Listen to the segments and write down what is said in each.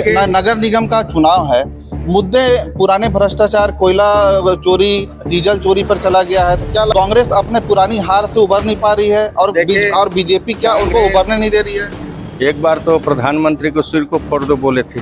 नगर निगम का चुनाव है, मुद्दे पुराने भ्रष्टाचार, कोयला चोरी, डीजल चोरी पर चला गया है, तो क्या कांग्रेस अपने पुरानी हार से उबर नहीं पा रही है और बीजेपी क्या उनको उबरने नहीं दे रही है? एक बार तो प्रधानमंत्री को सिर को फोड़ दो बोले थे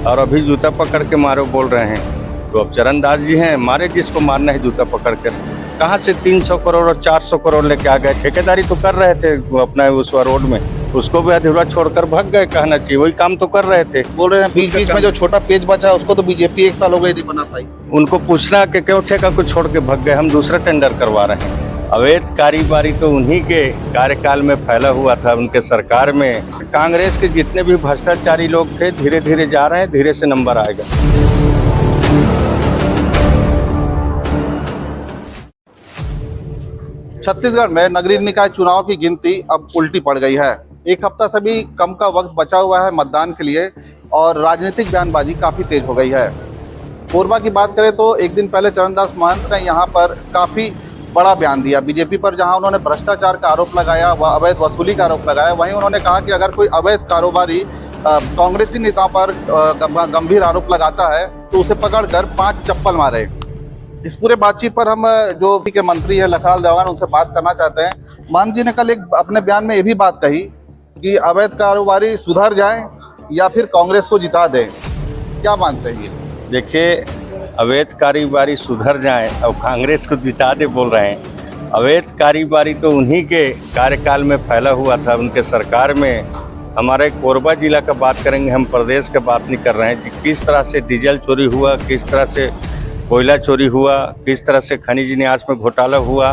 और अभी जूता पकड़ के मारो बोल रहे हैं। तो अब चरणदास जी हैं, मारे जिसको मारना है जूता पकड़ कर। कहाँ से 300 करोड़ और 400 करोड़ लेके आ गए? ठेकेदारी तो कर रहे थे अपना उस रोड में, उसको भी अधूरा छोड़कर भाग गए, कहना चाहिए। वही काम तो कर रहे थे। बोल रहे हैं बीच बीच में जो छोटा पेज बचा है उसको तो बीजेपी 1 साल हो गए नहीं बना पाई। उनको पूछना कि क्यों ठेका को छोड़ के भाग गए, हम दूसरा टेंडर करवा रहे हैं। अवैध कारोबारी तो उन्हीं के कार्यकाल में फैला हुआ था, उनके सरकार में। कांग्रेस के जितने भी भ्रष्टाचारी लोग थे धीरे धीरे जा रहे हैं, धीरे से नंबर आएगा। छत्तीसगढ़ में नगरीय निकाय चुनाव की गिनती अब उल्टी पड़ गई है। 1 हफ्ता से भी कम का वक्त बचा हुआ है मतदान के लिए और राजनीतिक बयानबाजी काफी तेज हो गई है। कोरबा की बात करें तो एक दिन पहले चरणदास महंत ने यहाँ पर काफी बड़ा बयान दिया बीजेपी पर, जहां उन्होंने भ्रष्टाचार का आरोप लगाया व अवैध वसूली का आरोप लगाया। वहीं उन्होंने कहा कि अगर कोई अवैध कारोबारी कांग्रेसी नेताओं पर गंभीर आरोप लगाता है तो उसे पकड़कर 5 चप्पल मारे। इस पूरे बातचीत पर हम जो के मंत्री है लखराल देवान, उनसे बात करना चाहते हैं। महंत जी ने कल एक अपने बयान में ये भी बात कही कि अवैध कारोबारी सुधर जाएं या फिर कांग्रेस को जिता दें। क्या मानते हैं ये? देखिए, अवैध कारोबारी सुधर जाएं और कांग्रेस को जिता दे बोल रहे हैं। अवैध कारोबारी तो उन्हीं के कार्यकाल में फैला हुआ था, उनके सरकार में। हमारे कोरबा जिला का बात करेंगे हम, प्रदेश का बात नहीं कर रहे हैं। किस तरह से डीजल चोरी हुआ, किस तरह से कोयला चोरी हुआ, किस तरह से खनिज न्यास में घोटाला हुआ,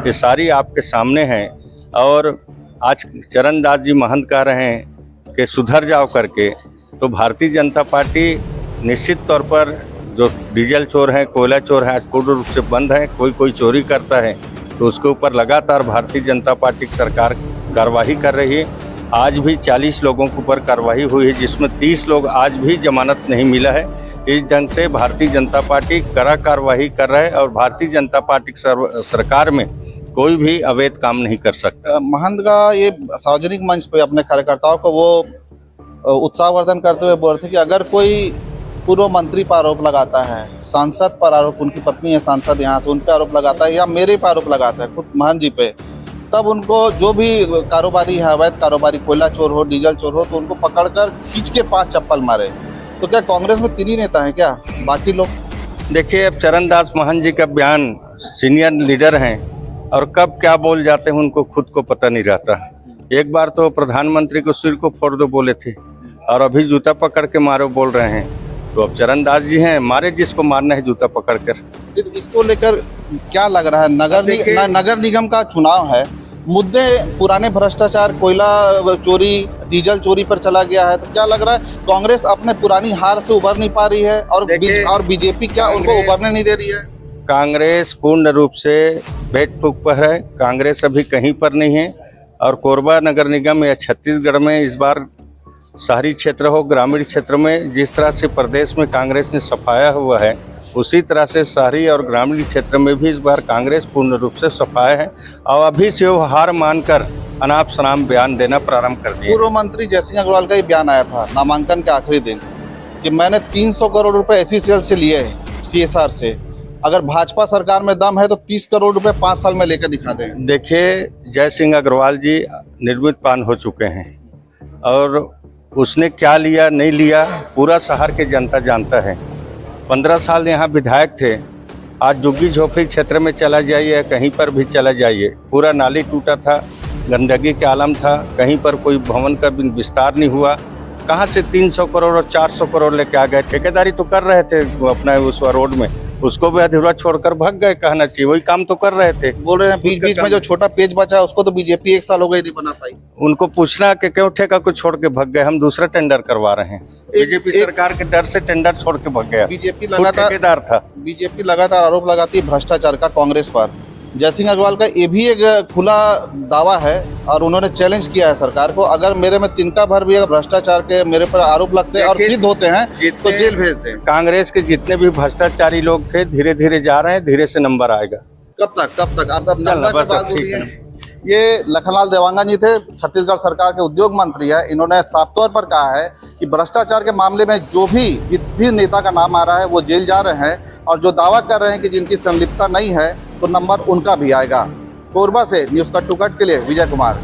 ये सारी आपके सामने हैं। और आज चरणदास जी महंत कह रहे हैं कि सुधर जाओ करके, तो भारतीय जनता पार्टी निश्चित तौर पर जो डीजल चोर हैं, कोयला चोर हैं, आज पूर्ण रूप से बंद है। कोई चोरी करता है तो उसके ऊपर लगातार भारतीय जनता पार्टी की सरकार कार्रवाई कर रही है। आज भी 40 लोगों के ऊपर कार्रवाई हुई है, जिसमें 30 लोग आज भी जमानत नहीं मिला है। इस ढंग से भारतीय जनता पार्टी कड़ा कार्रवाई कर रहा है और भारतीय जनता पार्टी की सरकार में कोई भी अवैध काम नहीं कर सकता। महंत का ये सार्वजनिक मंच पे अपने कार्यकर्ताओं को वो उत्साहवर्धन करते हुए बोल रहे थे कि अगर कोई पूर्व मंत्री पर आरोप लगाता है, सांसद पर आरोप, उनकी पत्नी है सांसद यहाँ से, उन पर आरोप लगाता है या मेरे पर आरोप लगाता है खुद महंत जी पे, तब उनको जो भी कारोबारी है, अवैध कारोबारी, कोयला चोर हो, डीजल चोर हो, तो उनको पकड़कर खींच के 5 चप्पल मारे। तो क्या कांग्रेस में 3 ही नेता हैं क्या, बाकी लोग? देखिए, अब चरणदास महंत जी का बयान, सीनियर लीडर हैं और कब क्या बोल जाते हैं उनको खुद को पता नहीं रहता। एक बार तो प्रधानमंत्री को सिर को फोड़ दो बोले थे और अभी जूता पकड़ के मारो बोल रहे हैं। तो अब चरणदास जी हैं, मारे जिसको मारना है जूता पकड़ कर। इसको लेकर क्या लग रहा है? नगर निगम का चुनाव है, मुद्दे पुराने भ्रष्टाचार, कोयला चोरी, डीजल चोरी पर चला गया है, तो क्या लग रहा है कांग्रेस अपने पुरानी हार से उबर नहीं पा रही है और बीजेपी क्या उनको उबरने नहीं दे रही है? कांग्रेस पूर्ण रूप से बैठ फूक पर है। कांग्रेस अभी कहीं पर नहीं है। और कोरबा नगर निगम या छत्तीसगढ़ में इस बार शहरी क्षेत्र हो, ग्रामीण क्षेत्र में, जिस तरह से प्रदेश में कांग्रेस ने सफाया हुआ है, उसी तरह से शहरी और ग्रामीण क्षेत्र में भी इस बार कांग्रेस पूर्ण रूप से सफाया है और अभी से वो हार मानकर अनाप शनाप बयान देना प्रारंभ कर दिया। पूर्व मंत्री जयसिंह अग्रवाल का ही बयान आया था नामांकन के आखिरी दिन कि मैंने 300 करोड़ रुपए SECL से लिए हैं, CSR से। अगर भाजपा सरकार में दम है तो 30 करोड़ रुपए 5 साल में लेकर दिखा दें। देखिए, जयसिंह अग्रवाल जी निर्मित पान हो चुके हैं और उसने क्या लिया नहीं लिया पूरा शहर के जनता जानता है। 15 साल यहाँ विधायक थे। आज झुग्गी झोपड़ी क्षेत्र में चला जाइए, कहीं पर भी चला जाइए, पूरा नाली टूटा था, गंदगी के आलम था, कहीं पर कोई भवन का विस्तार नहीं हुआ। कहाँ से 300 करोड़ और 400 करोड़ लेके आ गए? ठेकेदारी तो कर रहे थे अपना उस रोड में, उसको भी अधूरा छोड़कर भाग गए, कहना चाहिए। वही काम तो कर रहे थे। बोल रहे हैं बीच बीच में जो छोटा पेज बचा है उसको तो बीजेपी 1 साल हो गए नहीं बना पाई। उनको पूछना कि क्यों ठेका को छोड़ के भाग गए, हम दूसरा टेंडर करवा रहे हैं। बीजेपी सरकार के डर से टेंडर छोड़ के भाग गया। बीजेपी लगातार आरोप लगाती है भ्रष्टाचार का कांग्रेस पर। जयसिंह अग्रवाल का ये भी एक खुला दावा है और उन्होंने चैलेंज किया है सरकार को, अगर मेरे में तिनका भर भी अगर भ्रष्टाचार के मेरे पर आरोप लगते हैं और सिद्ध होते हैं तो जेल भेज दें। कांग्रेस के जितने भी भ्रष्टाचारी लोग थे धीरे धीरे जा रहे हैं, धीरे से नंबर आएगा। कब तक आप नंबर की बात होती है? ये लखनलाल देवांगन जी थे, छत्तीसगढ़ सरकार के उद्योग मंत्री है। इन्होंने साफ तौर पर कहा है कि भ्रष्टाचार के मामले में जो भी जिस भी नेता का नाम आ रहा है वो जेल जा रहे हैं, और जो दावा कर रहे हैं कि जिनकी संलिप्तता नहीं है तो नंबर उनका भी आएगा। कोरबा से न्यूज़ कट टू कट के लिए विजय कुमार।